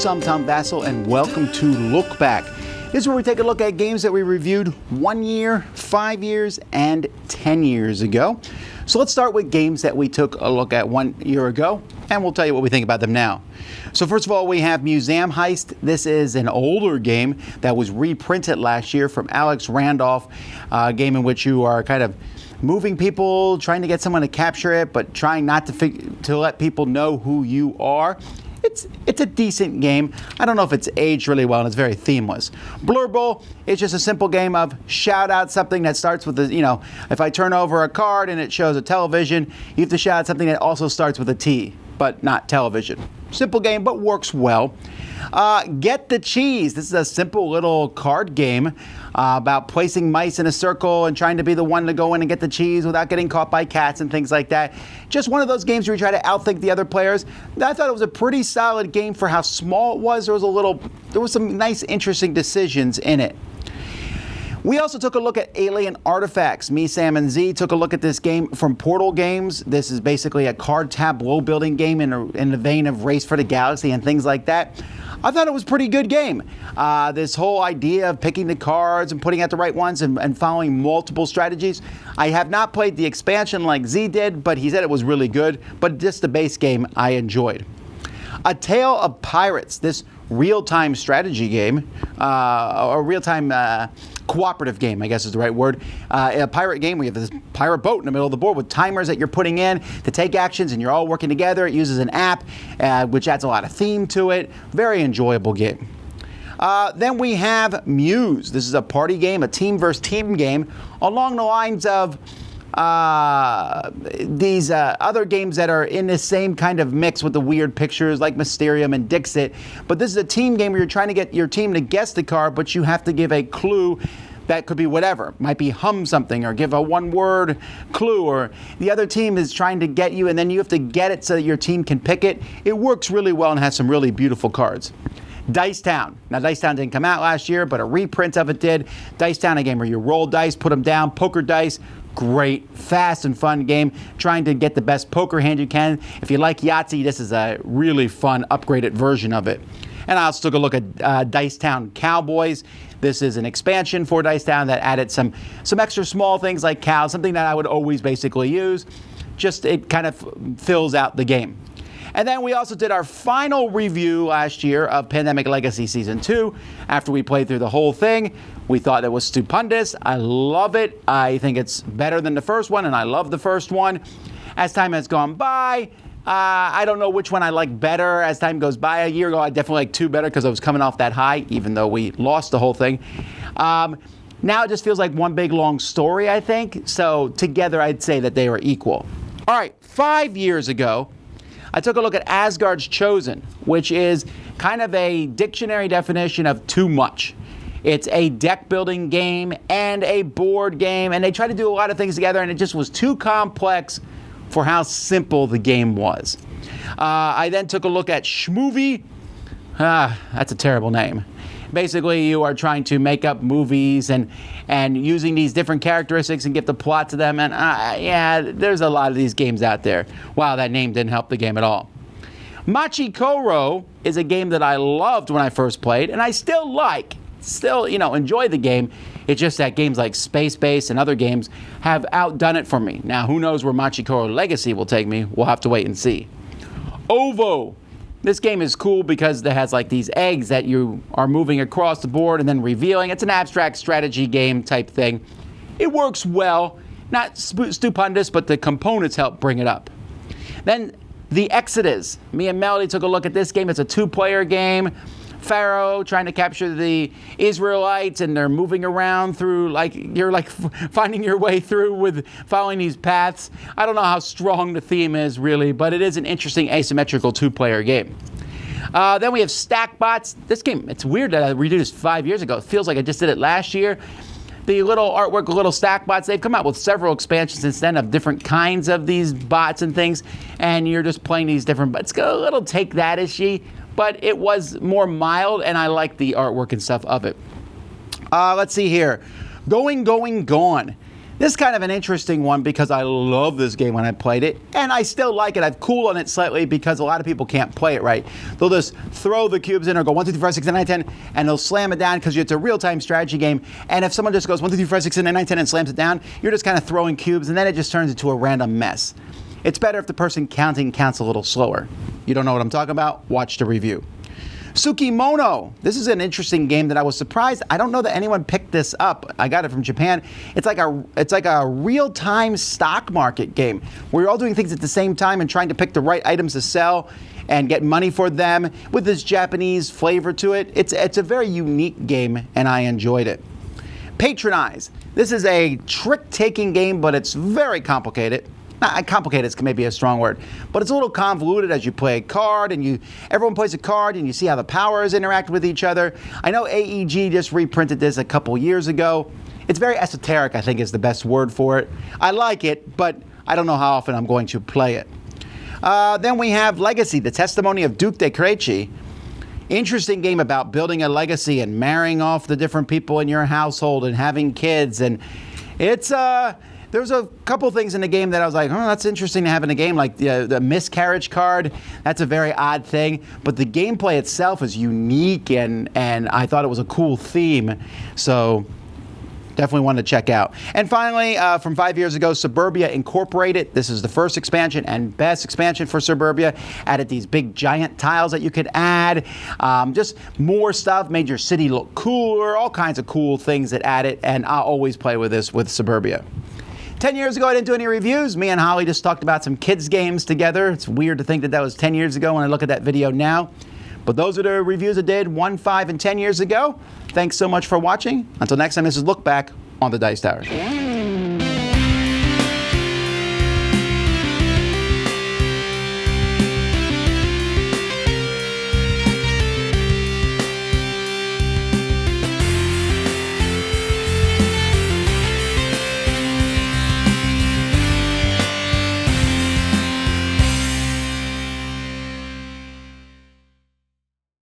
I'm Tom Vasel, and welcome to Look Back. This is where we take a look at games that we reviewed 1 year, 5 years, and 10 years ago. So let's start with games that we took a look at 1 year ago, and we'll tell you what we think about them now. So first of all, we have Museum Heist. This is an older game that was reprinted last year from Alex Randolph, a game in which you are kind of moving people, trying to get someone to capture it, but trying not to let people know who you are. It's a decent game. I don't know if it's aged really well, and it's very themeless. Blurble is just a simple game of shout out something that starts with if I turn over a card and it shows a television, you have to shout out something that also starts with a T, but not television. Simple game, but works well. Get the Cheese. This is a simple little card game about placing mice in a circle and trying to be the one to go in and get the cheese without getting caught by cats and things like that. Just one of those games where you try to outthink the other players. I thought it was a pretty solid game for how small it was. There was some nice, interesting decisions in it. We also took a look at Alien Artifacts. Me, Sam, and Z took a look at this game from Portal Games. This is basically a card tableau building game in the vein of Race for the Galaxy and things like that. I thought it was a pretty good game. This whole idea of picking the cards and putting out the right ones and following multiple strategies. I have not played the expansion like Z did, but he said it was really good. But just the base game I enjoyed. A Tale of Pirates, this real-time strategy game, or real-time cooperative game, I guess is the right word. A pirate game where you have this pirate boat in the middle of the board with timers that you're putting in to take actions, and you're all working together. It uses an app, which adds a lot of theme to it. Very enjoyable game. Then we have Muse. This is a party game, a team versus team game, along the lines of these other games that are in the same kind of mix with the weird pictures like Mysterium and Dixit. But this is a team game where you're trying to get your team to guess the card, but you have to give a clue that could be whatever. Might be hum something or give a one-word clue, or the other team is trying to get you and then you have to get it so that your team can pick it. It works really well and has some really beautiful cards. Dice Town. Now, Dice Town didn't come out last year, but a reprint of it did. Dice Town, a game where you roll dice, put them down, poker dice. Great, fast and fun game, trying to get the best poker hand you can. If you like Yahtzee, this is a really fun, upgraded version of it. And I also took a look at Dice Town Cowboys. This is an expansion for Dice Town that added some extra small things like cows, something that I would always basically use. Just it kind of fills out the game. And then we also did our final review last year of Pandemic Legacy Season 2. After we played through the whole thing, we thought it was stupendous. I love it. I think it's better than the first one, and I love the first one. As time has gone by, I don't know which one I like better as time goes by. A year ago, I definitely liked 2 better because I was coming off that high, even though we lost the whole thing. Now it just feels like one big long story, I think. So together, I'd say that they were equal. All right, 5 years ago, I took a look at Asgard's Chosen, which is kind of a dictionary definition of too much. It's a deck building game and a board game, and they try to do a lot of things together, and it just was too complex for how simple the game was. I then took a look at Schmoovy. That's a terrible name. Basically, you are trying to make up movies and using these different characteristics and give the plot to them. And yeah, there's a lot of these games out there. Wow, that name didn't help the game at all. Machikoro is a game that I loved when I first played, and I still like. Enjoy the game. It's just that games like Space Base and other games have outdone it for me. Now, who knows where Machikoro Legacy will take me? We'll have to wait and see. Ovo. This game is cool because it has like these eggs that you are moving across the board and then revealing. It's an abstract strategy game type thing. It works well. Not stupendous, but the components help bring it up. Then The Exodus. Me and Melody took a look at this game. It's a 2-player game. Pharaoh trying to capture the Israelites, and they're moving around through, you're finding your way through with following these paths. I don't know how strong the theme is really, but it is an interesting asymmetrical 2-player game. Then we have Stackbots. This game, it's weird that I redid this 5 years ago. It feels like I just did it last year. The little artwork, little Stackbots, they've come out with several expansions since then of different kinds of these bots and things, and you're just playing these different, but it's got a little take that-ishy. But it was more mild, and I like the artwork and stuff of it. Let's see here. Going, Gone. This is kind of an interesting one because I love this game when I played it, and I still like it. I've cooled on it slightly because a lot of people can't play it right. They'll just throw the cubes in or go 1, 2, 3, 4, 5, 6, 7, 8, 9, 10, and they'll slam it down because it's a real-time strategy game. And if someone just goes 1, 2, 3, 4, 5, 6, 7, 8, 9, 10 and slams it down, you're just kind of throwing cubes, and then it just turns into a random mess. It's better if the person counting counts a little slower. You don't know what I'm talking about? Watch the review. Tsukemono. This is an interesting game that I was surprised. I don't know that anyone picked this up. I got it from Japan. It's like a real-time stock market game where you're all doing things at the same time and trying to pick the right items to sell and get money for them with this Japanese flavor to it. It's a very unique game, and I enjoyed it. Patronize. This is a trick-taking game, but it's very complicated. Not complicated is maybe a strong word, but it's a little convoluted as you play a card and everyone plays a card and you see how the powers interact with each other. I know AEG just reprinted this a couple years ago. It's very esoteric, I think is the best word for it. I like it, but I don't know how often I'm going to play it. Then we have Legacy, the testimony of Duke de Creci. Interesting game about building a legacy and marrying off the different people in your household and having kids. And it's there's a couple things in the game that I was like, oh, that's interesting to have in a game, like the miscarriage card. That's a very odd thing. But the gameplay itself is unique, and I thought it was a cool theme. So definitely one to check out. And finally, from 5 years ago, Suburbia Incorporated. This is the first expansion and best expansion for Suburbia. Added these big giant tiles that you could add. Just more stuff, made your city look cooler, all kinds of cool things that added. And I'll always play with this with Suburbia. 10 years ago, I didn't do any reviews. Me and Holly just talked about some kids' games together. It's weird to think that was 10 years ago when I look at that video now. But those are the reviews I did 1, 5, and 10 years ago. Thanks so much for watching. Until next time, this is Look Back on the Dice Tower.